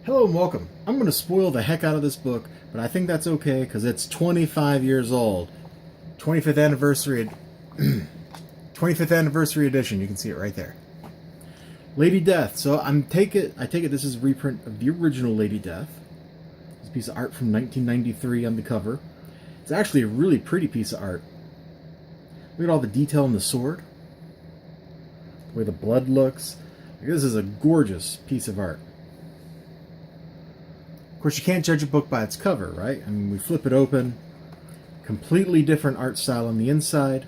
Hello and welcome. I'm going to spoil the heck out of this book, but I think that's okay because it's 25 years old. 25th anniversary 25th anniversary edition. You can see it right there. Lady Death. So I take it this is a reprint of the original Lady Death. It's a piece of art from 1993 on the cover. It's actually a really pretty piece of art. Look at all the detail in the sword. The way the blood looks. This is a gorgeous piece of art. Of course, you can't judge a book by its cover, right? I mean, we flip it open. Completely different art style on the inside.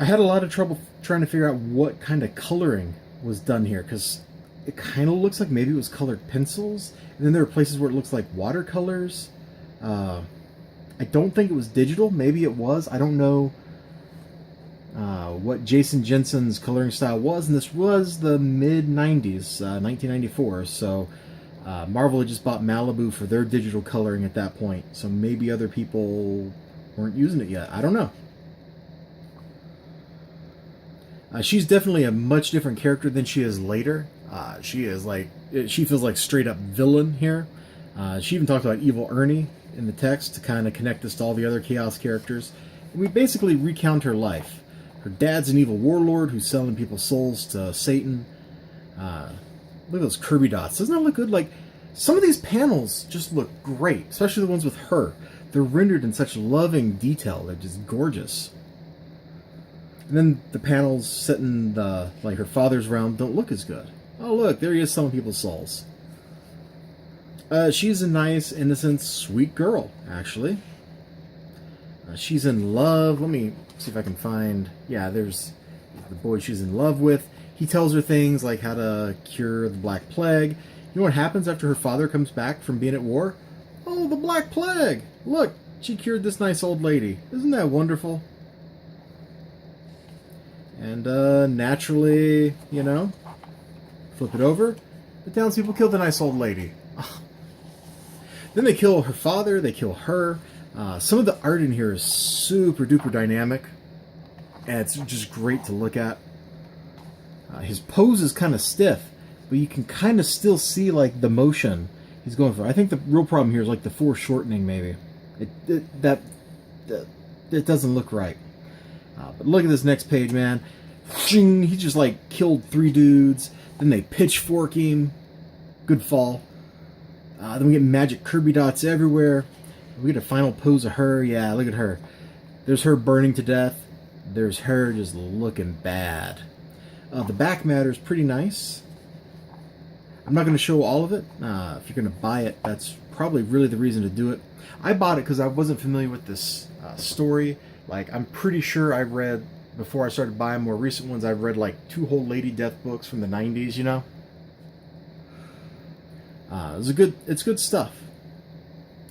I had a lot of trouble trying to figure out what kind of coloring was done here, because it kind of looks like maybe it was colored pencils, and then there are places where it looks like watercolors. I don't think it was digital. Maybe it was. I don't know what Jason Jensen's coloring style was, and this was the mid-90s, 1994, so Marvel had just bought Malibu for their digital coloring at that point, so maybe other people weren't using it yet. I don't know. She's definitely a much different character than she is later. She feels like straight up villain here. She even talked about Evil Ernie in the text to kind of connect us to all the other Chaos characters. And we basically recount her life. Her dad's an evil warlord who's selling people's souls to Satan. Look at those Kirby dots. Doesn't that look good? Like, some of these panels just look great, especially the ones with her. They're rendered in such loving detail. They're just gorgeous. And then the panels set in the, like, her father's realm don't look as good. Oh, look, there he is selling people's souls. She's a nice, innocent, sweet girl, actually. She's in love. Let me see if I can find... Yeah, there's the boy she's in love with. He tells her things like how to cure the Black Plague. You know what happens after her father comes back from being at war? Oh, the Black Plague! Look, she cured this nice old lady. Isn't that wonderful? And, naturally, you know, flip it over. The townspeople kill the nice old lady. Then they kill her father, they kill her. Some of the art in here is super duper dynamic, and it's just great to look at. His pose is kind of stiff, but you can kind of still see like the motion he's going for. I think the real problem here is like the foreshortening, maybe. It doesn't look right. But look at this next page, man. He just like killed 3 dudes. Then they pitchfork him. Good fall. Then we get magic Kirby dots everywhere. We get a final pose of her. Yeah, look at her. There's her burning to death. There's her just looking bad. The back matter is pretty nice. I'm not going to show all of it. If you're going to buy it, that's probably really the reason to do it. I bought it because I wasn't familiar with this story. Like, I'm pretty sure I read, before I started buying more recent ones, I've read like 2 whole Lady Death books from the 90s, you know? It's good stuff.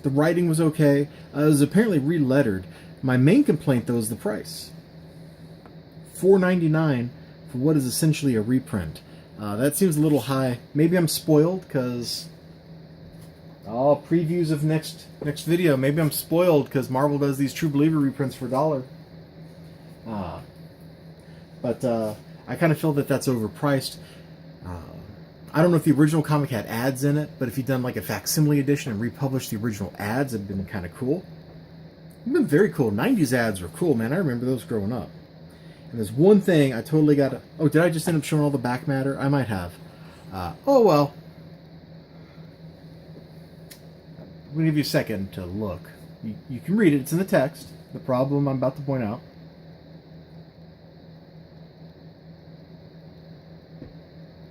The writing was okay. It was apparently re-lettered. My main complaint, though, is the price. $4.99 for what is essentially a reprint. That seems a little high. Maybe I'm spoiled, because... Oh, previews of next video. Maybe I'm spoiled, because Marvel does these True Believer reprints for $1. But I kind of feel that that's overpriced. I don't know if the original comic had ads in it, but if you'd done like a facsimile edition and republished the original ads, it'd been kind of cool. It'd been very cool. 90s ads were cool, man. I remember those growing up. And there's one thing I totally got to... Oh, did I just end up showing all the back matter? I might have. Oh, well. I'm going to give you a second to look. You can read it. It's in the text. The problem I'm about to point out.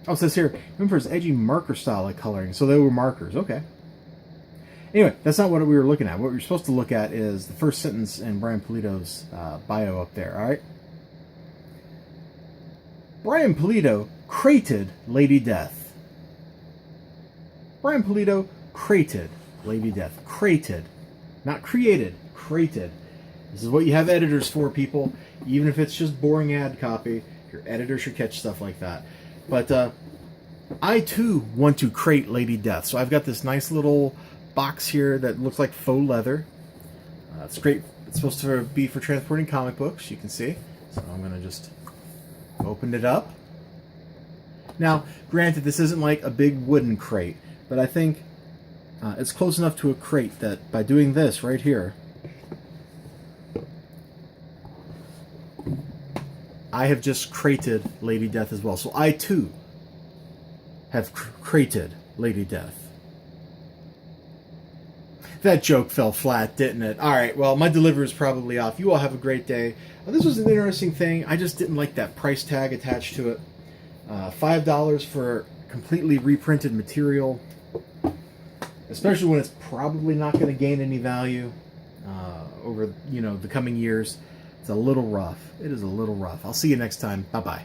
Oh, it says here, remember his edgy marker style like coloring. So they were markers. Okay. Anyway, that's not what we were looking at. What we're supposed to look at is the first sentence in Brian Pulido's bio up there, all right? Brian Pulido created Lady Death. Brian Pulido created Lady Death. Created. Not created. Created. This is what you have editors for, people. Even if it's just boring ad copy, your editor should catch stuff like that. But I, too, want to create Lady Death. So I've got this nice little box here that looks like faux leather. It's great. It's supposed to be for transporting comic books, you can see. So I'm going to just open it up. Now, granted, this isn't like a big wooden crate, but I think it's close enough to a crate that by doing this right here, I have just crated Lady Death as well. So I, too, have crated Lady Death. That joke fell flat, didn't it? All right, well, my delivery is probably off. You all have a great day. This was an interesting thing. I just didn't like that price tag attached to it. $5 for completely reprinted material, especially when it's probably not going to gain any value over the coming years. It's a little rough. It is a little rough. I'll see you next time. Bye-bye.